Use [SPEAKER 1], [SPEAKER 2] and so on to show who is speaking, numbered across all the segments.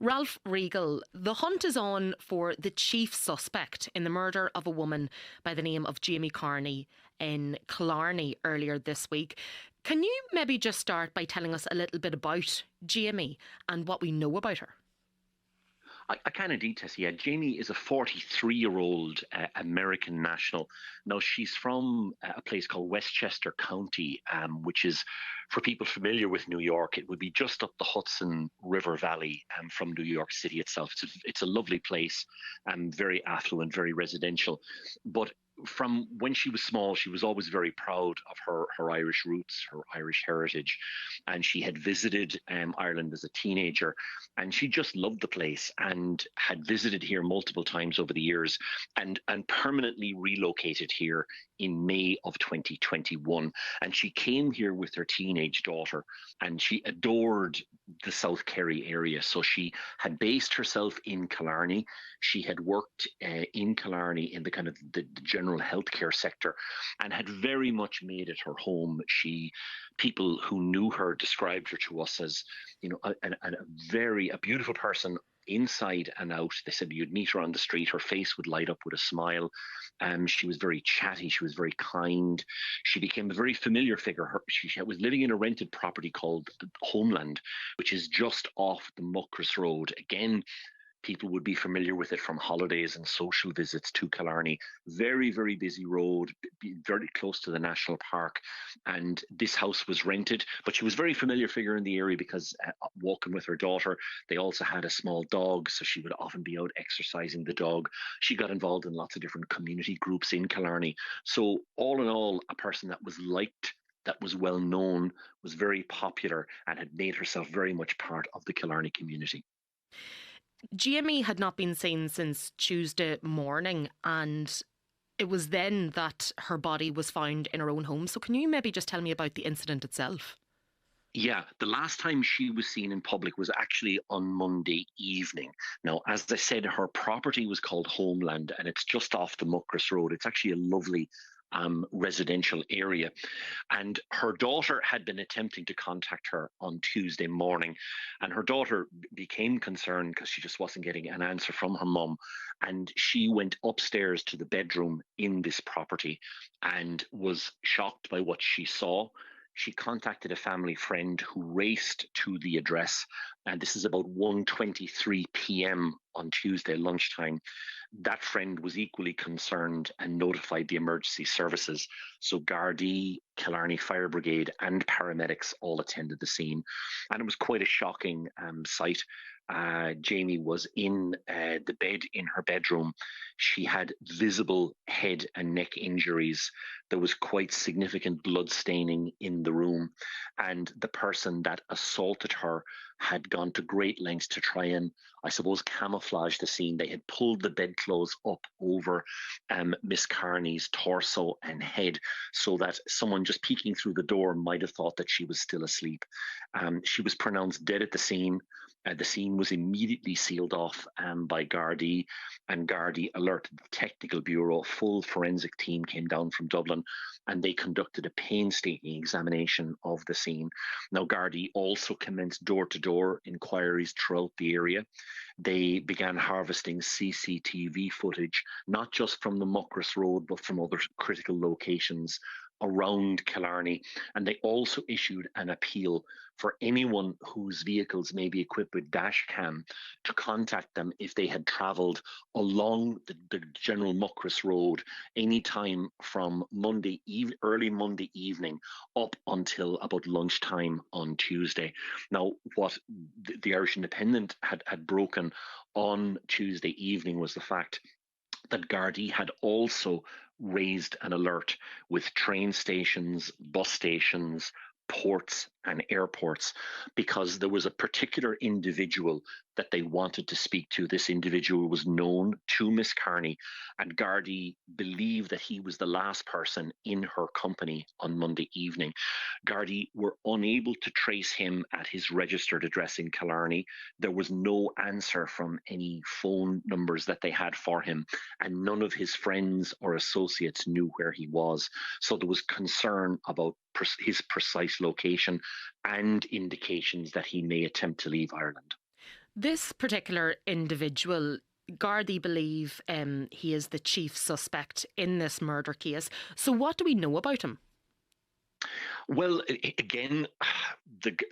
[SPEAKER 1] Ralph Riegel, the hunt is on for the chief suspect in the murder of a woman by the name of Jamey Carney in Killarney earlier this week. Can you maybe just start by telling us a little bit about Jamey and what we know about her?
[SPEAKER 2] I can indeed, Tessa. Yeah, Jamey is a 43-year-old American national. Now, she's from a place called Westchester County, which is, for people familiar with New York, it would be just up the Hudson River Valley from New York City itself. It's a lovely place, very affluent, very residential. But from when she was small, she was always very proud of her Irish roots, her Irish heritage. And she had visited Ireland as a teenager, and she just loved the place and had visited here multiple times over the years and permanently relocated here in May of 2021. And she came here with her teenage daughter, and she adored the South Kerry area. So she had based herself in Killarney. She had worked in Killarney in the kind of the general healthcare sector and had very much made it her home. People who knew her described her to us as, a beautiful person inside and out. They said you'd meet her on the street, her face would light up with a smile. She was very chatty. She was very kind. She became a very familiar figure. She was living in a rented property called Homeland, which is just off the Muckross Road. Again, people would be familiar with it from holidays and social visits to Killarney. Very, very busy road, very close to the national park. And this house was rented, but she was a very familiar figure in the area because walking with her daughter, they also had a small dog, so she would often be out exercising the dog. She got involved in lots of different community groups in Killarney. So all in all, a person that was liked, that was well known, was very popular, and had made herself very much part of the Killarney community.
[SPEAKER 1] Jamey had not been seen since Tuesday morning, and it was then that her body was found in her own home. So can you maybe just tell me about the incident itself?
[SPEAKER 2] Yeah, the last time she was seen in public was actually on Monday evening. Now, as I said, her property was called Homeland, and it's just off the Muckross Road. It's actually a lovely residential area. And her daughter had been attempting to contact her on Tuesday morning. And her daughter became concerned because she just wasn't getting an answer from her mum. And she went upstairs to the bedroom in this property and was shocked by what she saw. She contacted a family friend who raced to the address, and this is about 1:23 p.m. on Tuesday lunchtime. That friend was equally concerned and notified the emergency services. So Gardaí, Killarney Fire Brigade and paramedics all attended the scene. And it was quite a shocking sight. Jamey was in the bed in her bedroom. She had visible head and neck injuries. There was quite significant blood staining in the room. And the person that assaulted her had gone to great lengths to try and, I suppose, camouflage the scene. They had pulled the bedclothes up over Miss Carney's torso and head so that someone just peeking through the door might have thought that she was still asleep. She was pronounced dead at the scene. The scene was immediately sealed off by Gardaí, and Gardaí alerted the Technical Bureau. A full forensic team came down from Dublin, and they conducted a painstaking examination of the scene. Now, Gardaí also commenced door-to-door inquiries throughout the area. They began harvesting CCTV footage, not just from the Muckross Road, but from other critical locations around Killarney. And they also issued an appeal for anyone whose vehicles may be equipped with dash cam to contact them if they had travelled along the general Muckross Road anytime from early Monday evening up until about lunchtime on Tuesday. Now, what the Irish Independent had broken on Tuesday evening was the fact that Gardaí had also raised an alert with train stations, bus stations, ports and airports, because there was a particular individual that they wanted to speak to. This individual was known to Miss Carney, and Gardaí believed that he was the last person in her company on Monday evening. Gardaí were unable to trace him at his registered address in Killarney. There was no answer from any phone numbers that they had for him, and none of his friends or associates knew where he was. So there was concern about his precise location and indications that he may attempt to leave Ireland.
[SPEAKER 1] This particular individual, Gardaí believe he is the chief suspect in this murder case. So what do we know about him?
[SPEAKER 2] Well, again,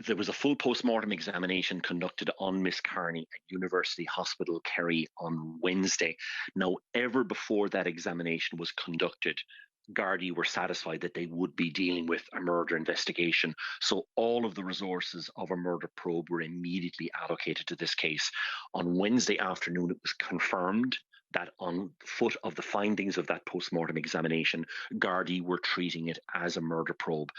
[SPEAKER 2] there was a full post-mortem examination conducted on Miss Carney at University Hospital Kerry on Wednesday. Now, ever before that examination was conducted, Gardaí were satisfied that they would be dealing with a murder investigation. So all of the resources of a murder probe were immediately allocated to this case. On Wednesday afternoon, it was confirmed that on foot of the findings of that post-mortem examination, Gardaí were treating it as a murder probe.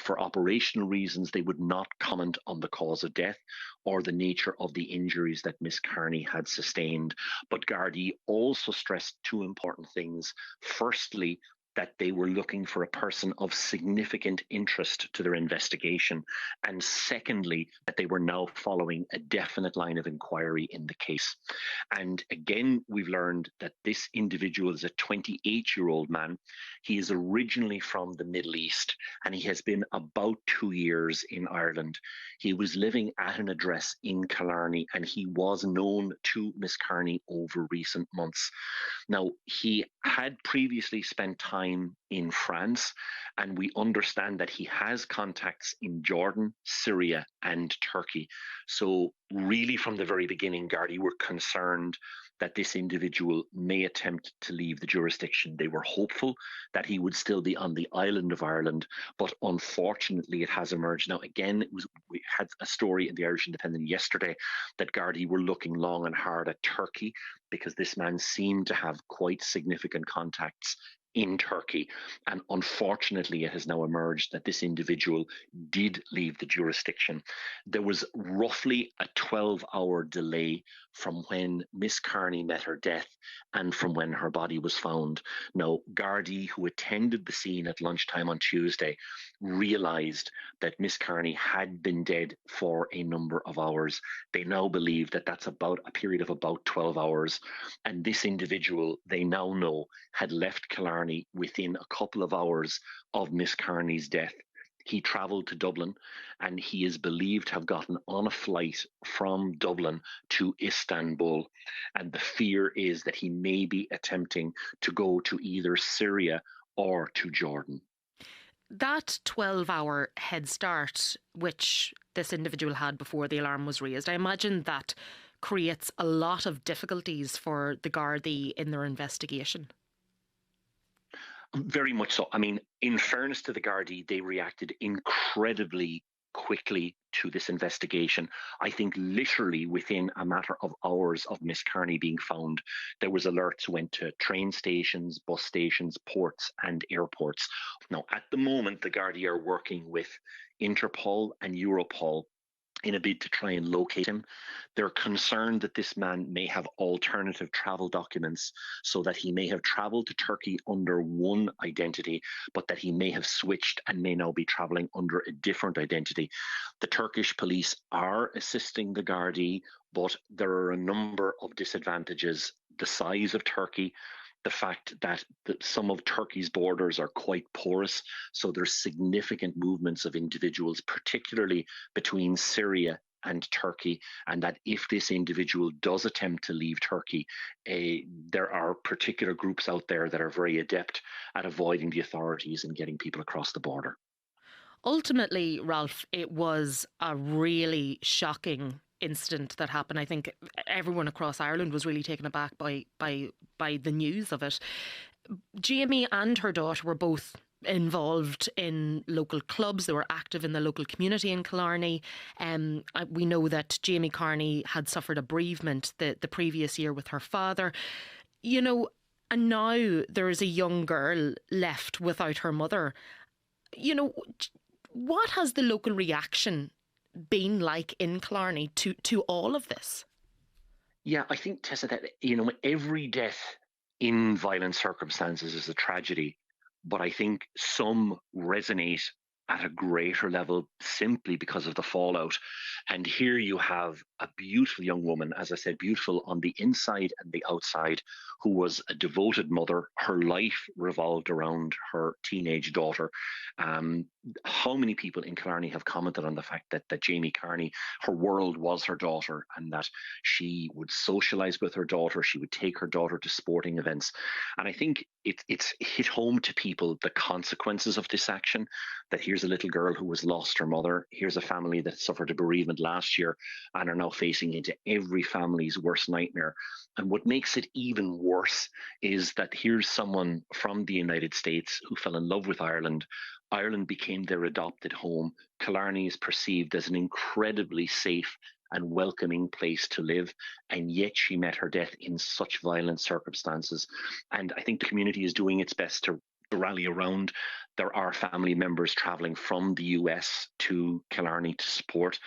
[SPEAKER 2] For operational reasons, they would not comment on the cause of death or the nature of the injuries that Miss Carney had sustained. But Gardaí also stressed two important things. Firstly, that they were looking for a person of significant interest to their investigation. And secondly, that they were now following a definite line of inquiry in the case. And again, we've learned that this individual is a 28-year-old man. He is originally from the Middle East, and he has been about 2 years in Ireland. He was living at an address in Killarney, and he was known to Miss Carney over recent months. Now, he had previously spent time in France, and we understand that he has contacts in Jordan, Syria, and Turkey. So really from the very beginning, Gardaí were concerned that this individual may attempt to leave the jurisdiction. They were hopeful that he would still be on the island of Ireland, but unfortunately it has emerged. Now, again, we had a story in the Irish Independent yesterday that Gardaí were looking long and hard at Turkey because this man seemed to have quite significant contacts in Turkey. And unfortunately, it has now emerged that this individual did leave the jurisdiction. There was roughly a 12-hour delay from when Miss Carney met her death and from when her body was found. Now, Gardaí, who attended the scene at lunchtime on Tuesday, realised that Miss Carney had been dead for a number of hours. They now believe that that's about a period of about 12 hours. And this individual, they now know, had left Killarney within a couple of hours of Miss Carney's death. He travelled to Dublin, and he is believed to have gotten on a flight from Dublin to Istanbul. And the fear is that he may be attempting to go to either Syria or to Jordan.
[SPEAKER 1] That 12-hour head start, which this individual had before the alarm was raised, I imagine that creates a lot of difficulties for the Gardaí in their investigation.
[SPEAKER 2] Very much so. I mean, in fairness to the Gardaí, they reacted incredibly quickly to this investigation. I think literally within a matter of hours of Miss Carney being found, there was alerts went to train stations, bus stations, ports and airports. Now, at the moment, the Gardaí are working with Interpol and Europol in a bid to try and locate him. They're concerned that this man may have alternative travel documents, so that he may have traveled to Turkey under one identity, but that he may have switched and may now be traveling under a different identity. The Turkish police are assisting the Gardaí, but there are a number of disadvantages. The size of Turkey, the fact that some of Turkey's borders are quite porous, so there's significant movements of individuals, particularly between Syria and Turkey, and that if this individual does attempt to leave Turkey, there are particular groups out there that are very adept at avoiding the authorities and getting people across the border.
[SPEAKER 1] Ultimately, Ralph, it was a really shocking incident that happened. I think everyone across Ireland was really taken aback by the news of it. Jamey and her daughter were both involved in local clubs. They were active in the local community in Killarney. We know that Jamey Carney had suffered a bereavement the previous year with her father. You know, and now there is a young girl left without her mother. You know, what has the local reaction been like in Killarney to all of this?
[SPEAKER 2] Yeah, I think, Tessa, that every death in violent circumstances is a tragedy, but I think some resonate at a greater level simply because of the fallout. And here you have a beautiful young woman, as I said, beautiful on the inside and the outside, who was a devoted mother. Her life revolved around her teenage daughter. Um, how many people in Killarney have commented on the fact that Jamey Carney, her world was her daughter, and that she would socialise with her daughter, she would take her daughter to sporting events. And I think it's hit home to people the consequences of this action, that here's a little girl who has lost her mother. Here's a family that suffered a bereavement last year and are now facing into every family's worst nightmare. And what makes it even worse is that here's someone from the United States who fell in love with Ireland. Ireland became their adopted home. Killarney is perceived as an incredibly safe and welcoming place to live, and yet she met her death in such violent circumstances. And I think the community is doing its best to rally around. There are family members traveling from the US to Killarney to support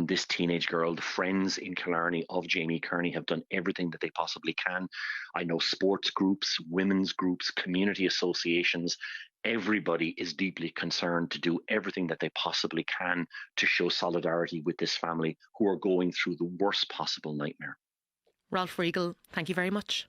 [SPEAKER 2] this teenage girl. The friends in Killarney of Jamey Carney have done everything that they possibly can. I know sports groups, women's groups, community associations, everybody is deeply concerned to do everything that they possibly can to show solidarity with this family who are going through the worst possible nightmare.
[SPEAKER 1] Ralph Riegel, thank you very much.